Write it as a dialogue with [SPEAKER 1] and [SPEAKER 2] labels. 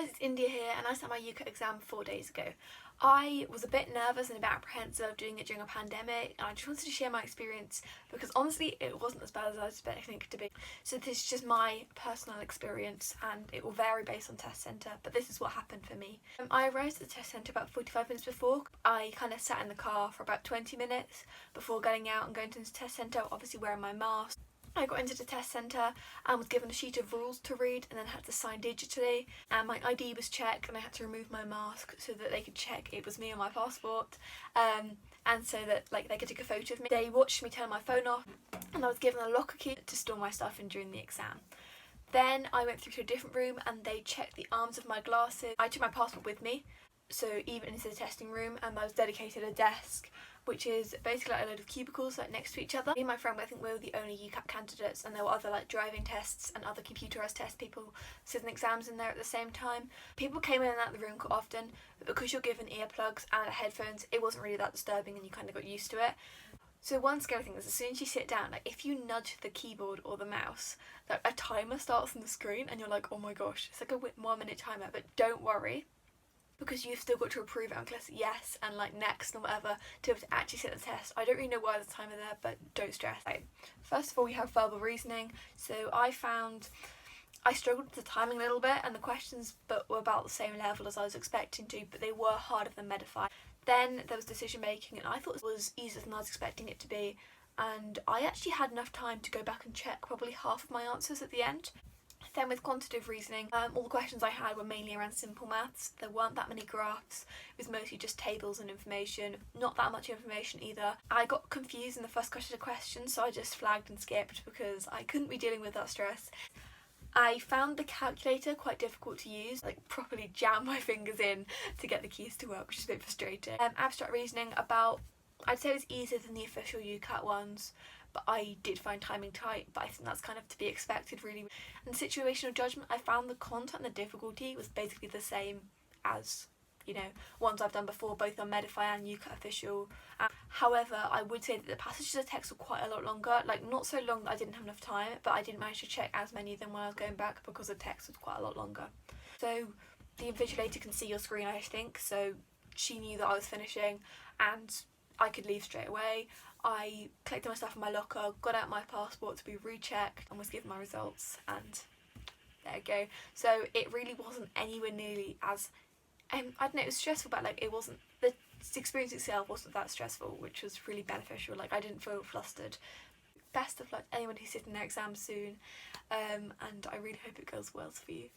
[SPEAKER 1] guys, it's India here, and I sat my UCAT exam 4 days ago. I was a bit nervous and a bit apprehensive of doing it during a pandemic, and I just wanted to share my experience because honestly it wasn't as bad as I was expecting it to be. So this is just my personal experience and it will vary based on test centre, but this is what happened for me. I arrived at the test centre about 45 minutes before. I kind of sat in the car for about 20 minutes before getting out and going to the test centre, obviously wearing my mask. I got into the test centre and was given a sheet of rules to read and then had to sign digitally, and my ID was checked and I had to remove my mask so that they could check it was me on my passport, and so that they could take a photo of me. They watched me turn my phone off and I was given a locker key to store my stuff in during the exam. Then I went through to a different room and they checked the arms of my glasses. I took my passport with me, so even into the testing room, and I was dedicated a desk which is basically like a load of cubicles next to each other. Me and my friend, I think we were the only UCAT candidates, and there were other driving tests and other computerised test people sitting exams in there at the same time. People came in and out of the room quite often, but because you're given earplugs and headphones it wasn't really that disturbing and you kind of got used to it. So one scary thing is as soon as you sit down, if you nudge the keyboard or the mouse, a timer starts on the screen and you're like, oh my gosh, it's like a 1 minute timer. But don't worry, because you've still got to approve it and click yes and next and whatever to be able to actually sit the test. I don't really know why there's a timer there, but don't stress. First of all, we have verbal reasoning. So I struggled with the timing a little bit, and the questions were about the same level as I was expecting to, but they were harder than Medify. Then there was decision making, and I thought it was easier than I was expecting it to be, and I actually had enough time to go back and check probably half of my answers at the end. Then with quantitative reasoning, all the questions I had were mainly around simple maths. There weren't that many graphs, it was mostly just tables and information, not that much information either. I got confused in the first question, so I just flagged and skipped because I couldn't be dealing with that stress. I found the calculator quite difficult to use, properly jam my fingers in to get the keys to work, which is a bit frustrating. Abstract reasoning, I'd say it was easier than the official UCAT ones, but I did find timing tight, but I think that's kind of to be expected really. And situational judgment, I found the content and the difficulty was basically the same as, ones I've done before, both on Medify and UCAT official. However, I would say that the passages of text were quite a lot longer, not so long that I didn't have enough time, but I didn't manage to check as many of them when I was going back because the text was quite a lot longer. So the invigilator can see your screen, I think, so she knew that I was finishing and I could leave straight away. I collected my stuff in my locker, got out my passport to be rechecked and was given my results, and there you go. So it really wasn't anywhere nearly as, I don't know, it was stressful, but it wasn't, the experience itself wasn't that stressful, which was really beneficial. I didn't feel flustered. Best of luck to anyone who's sitting their exam soon, and I really hope it goes well for you.